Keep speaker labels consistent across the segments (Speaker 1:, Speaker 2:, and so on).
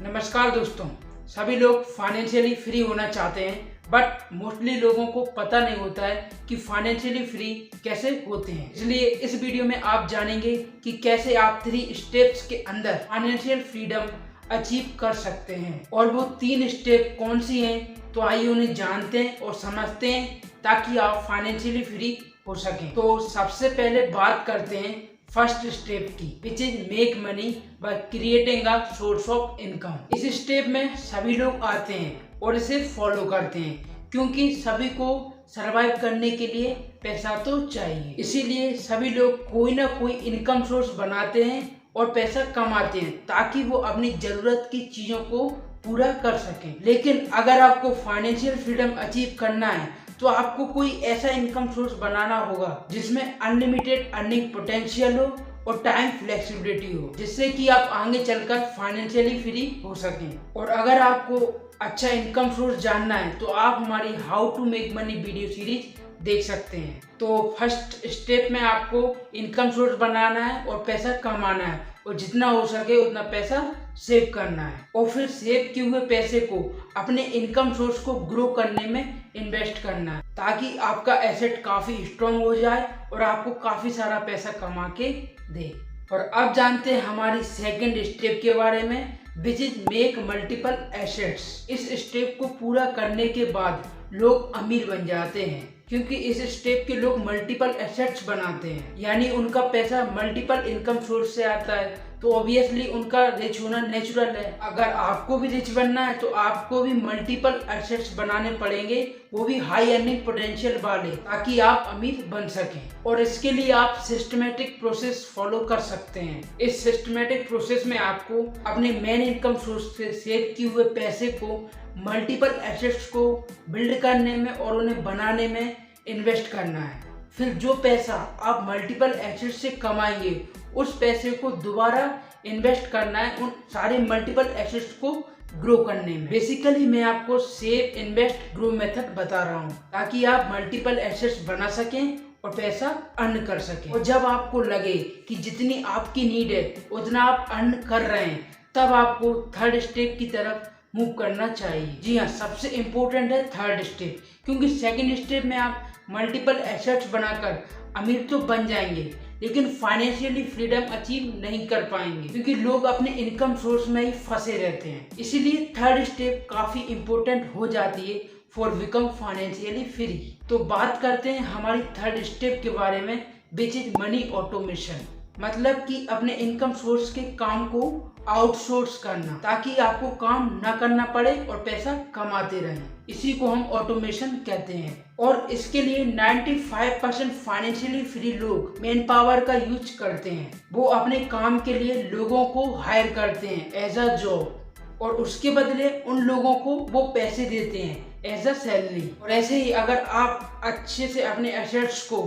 Speaker 1: नमस्कार दोस्तों, सभी लोग फाइनेंशियली फ्री होना चाहते हैं बट मोस्टली लोगों को पता नहीं होता है कि फाइनेंशियली फ्री कैसे होते हैं। इसलिए इस वीडियो में आप जानेंगे कि कैसे आप 3 स्टेप्स के अंदर फाइनेंशियल फ्रीडम अचीव कर सकते हैं। और वो 3 स्टेप कौन सी हैं, तो आइए उन्हें जानते हैं और समझते हैं ताकि आप फाइनेंशियली फ्री हो सकें। तो सबसे पहले बात करते हैं फर्स्ट स्टेप की, which is make money by creating a source of income. इस स्टेप में सभी लोग आते हैं और इसे फॉलो करते हैं क्योंकि सभी को सरवाइव करने के लिए पैसा तो चाहिए। इसीलिए सभी लोग कोई ना कोई इनकम सोर्स बनाते हैं और पैसा कमाते हैं ताकि वो अपनी जरूरत की चीजों को पूरा कर सकें। लेकिन अगर आपको फाइनेंशियल फ्रीडम अचीव करना है तो आपको कोई ऐसा इनकम सोर्स बनाना होगा जिसमें अनलिमिटेड अर्निंग पोटेंशियल हो और टाइम फ्लेक्सिबिलिटी हो, जिससे कि आप आगे चलकर फाइनेंशियली फ्री हो सकें। और अगर आपको अच्छा इनकम सोर्स जानना है तो आप हमारी how to make money video series देख सकते हैं। तो फर्स्ट स्टेप में आपको इनकम सोर्स बनाना है और पैसा कमाना है और जितना हो सके उतना पैसा सेव करना है और फिर सेव किए हुए पैसे को अपने इनकम सोर्स को ग्रो करने में इन्वेस्ट करना है ताकि आपका एसेट काफी स्ट्रॉन्ग हो जाए और आपको काफी सारा पैसा कमा के दे। और अब जानते हैं हमारी सेकंड स्टेप के बारे में, which is make multiple assets. इस स्टेप को पूरा करने के बाद लोग अमीर बन जाते हैं क्योंकि इस स्टेप के लोग मल्टीपल एसेट्स बनाते हैं, यानी उनका पैसा मल्टीपल इनकम सोर्स से आता है। तो ऑब्वियसली उनका रिच होना नेचुरल है। अगर आपको भी रिच बनना है तो आपको भी मल्टीपल एसेट्स बनाने पड़ेंगे, वो भी हाई अर्निंग पोटेंशियल वाले, ताकि आप अमीर बन सकें। और इसके लिए आप सिस्टमेटिक प्रोसेस फॉलो कर सकते हैं। इस सिस्टमेटिक प्रोसेस में आपको अपने मेन इनकम सोर्स से सेव किए हुए पैसे को मल्टीपल एसेट्स को बिल्ड करने में और उन्हें बनाने में इन्वेस्ट करना है। फिर जो पैसा आप मल्टीपल एसेट्स से कमाएंगे उस पैसे को दोबारा इन्वेस्ट करना है उन सारे मल्टीपल एसेट्स को ग्रो करने में। बेसिकली मैं आपको सेव इन्वेस्ट ग्रो मेथड बता रहा हूँ ताकि आप मल्टीपल एसेट्स बना सकें और पैसा अर्न कर सकें। और जब आपको लगे कि जितनी आपकी नीड है उतना आप अर्न कर रहे हैं तब आपको थर्ड स्टेप की तरफ मूव करना चाहिए। जी हाँ, सबसे इम्पोर्टेंट है थर्ड स्टेप, क्योंकि सेकंड स्टेप में आप मल्टीपल एसेट्स बनाकर अमीर तो बन जाएंगे लेकिन फाइनेंशियली फ्रीडम अचीव नहीं कर पाएंगे क्योंकि लोग अपने इनकम सोर्स में ही फंसे रहते हैं। इसीलिए थर्ड स्टेप काफी इम्पोर्टेंट हो जाती है फॉर बिकम फाइनेंशियली फ्री। तो बात करते हैं हमारी थर्ड स्टेप के बारे में, विच इज मनी ऑटोमेशन। मतलब कि अपने इनकम सोर्स के काम को आउटसोर्स करना ताकि आपको काम ना करना पड़े और पैसा कमाते रहें। इसी को हम ऑटोमेशन कहते हैं। और इसके लिए 95% फाइनेंशियली फ्री लोग मैन पावर का यूज करते हैं। वो अपने काम के लिए लोगों को हायर करते हैं एज अ जॉब और उसके बदले उन लोगों को वो पैसे देते हैं एज अ सैलरी। और ऐसे ही अगर आप अच्छे से अपने एसेट्स को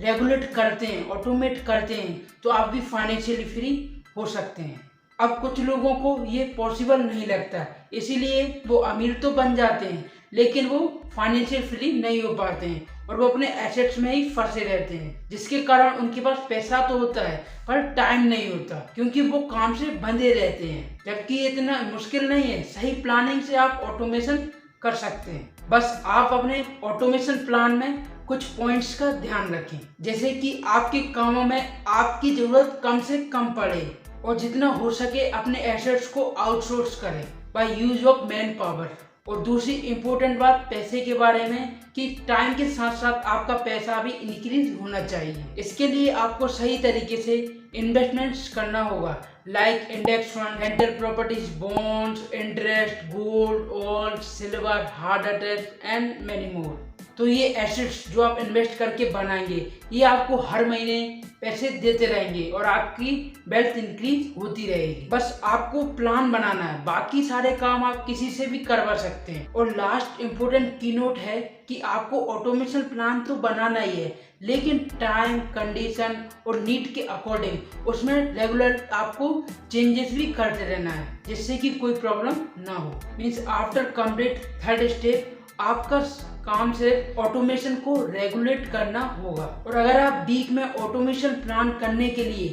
Speaker 1: रेगुलेट करते हैं, ऑटोमेट करते हैं, तो आप भी फाइनेंशियली फ्री हो सकते हैं। अब कुछ लोगों को ये पॉसिबल नहीं लगता, इसीलिए वो अमीर तो बन जाते हैं लेकिन वो फाइनेंशियल फ्री नहीं हो पाते हैं और वो अपने एसेट्स में ही फंसे रहते हैं, जिसके कारण उनके पास पैसा तो होता है पर टाइम नहीं होता क्योंकि वो काम से बंधे रहते हैं। जबकि ये इतना मुश्किल नहीं है, सही प्लानिंग से आप ऑटोमेशन कर सकते हैं। बस आप अपने ऑटोमेशन प्लान में कुछ पॉइंट्स का ध्यान रखें, जैसे कि आपके कामों में आपकी जरूरत कम से कम पड़े और जितना हो सके अपने एसेट्स को आउटसोर्स करें by use of man power. और दूसरी इम्पोर्टेंट बात पैसे के बारे में कि टाइम के साथ साथ आपका पैसा भी इंक्रीज होना चाहिए। इसके लिए आपको सही तरीके से इन्वेस्टमेंट्स करना होगा, like index fund, rental properties, bonds, interest, gold, oil, silver, hard assets and many more. तो ये एसेट्स जो आप इन्वेस्ट करके बनाएंगे ये आपको हर महीने पैसे देते रहेंगे और आपकी वेल्थ इंक्रीज होती रहेगी। बस आपको प्लान बनाना है, बाकी सारे काम आप किसी से भी करवा सकते हैं। और लास्ट इम्पोर्टेंट की नोट है कि आपको ऑटोमेशन प्लान तो बनाना ही है लेकिन टाइम, कंडीशन और नीड के अकॉर्डिंग उसमें रेगुलर आपको चेंजेस भी करते रहना है जिससे कि कोई प्रॉब्लम ना हो। Means after complete third step आपका काम से ऑटोमेशन को रेगुलेट करना होगा। और अगर आप वीक में ऑटोमेशन प्लान करने के लिए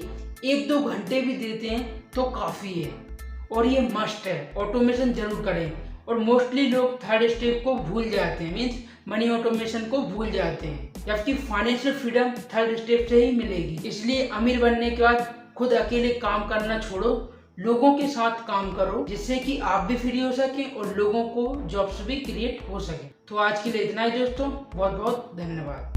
Speaker 1: 1-2 घंटे भी देते हैं तो काफ़ी है। और ये मस्ट है, ऑटोमेशन जरूर करें। और मोस्टली लोग थर्ड स्टेप को भूल जाते हैं, मीन्स मनी ऑटोमेशन को भूल जाते हैं, जबकि फाइनेंशियल फ्रीडम थर्ड स्टेप से ही मिलेगी। इसलिए अमीर बनने के बाद खुद अकेले काम करना छोड़ो, लोगों के साथ काम करो, जिससे कि आप भी फ्री हो सकें और लोगों को जॉब्स भी क्रिएट हो सके। तो आज के लिए इतना ही दोस्तों, बहुत बहुत धन्यवाद।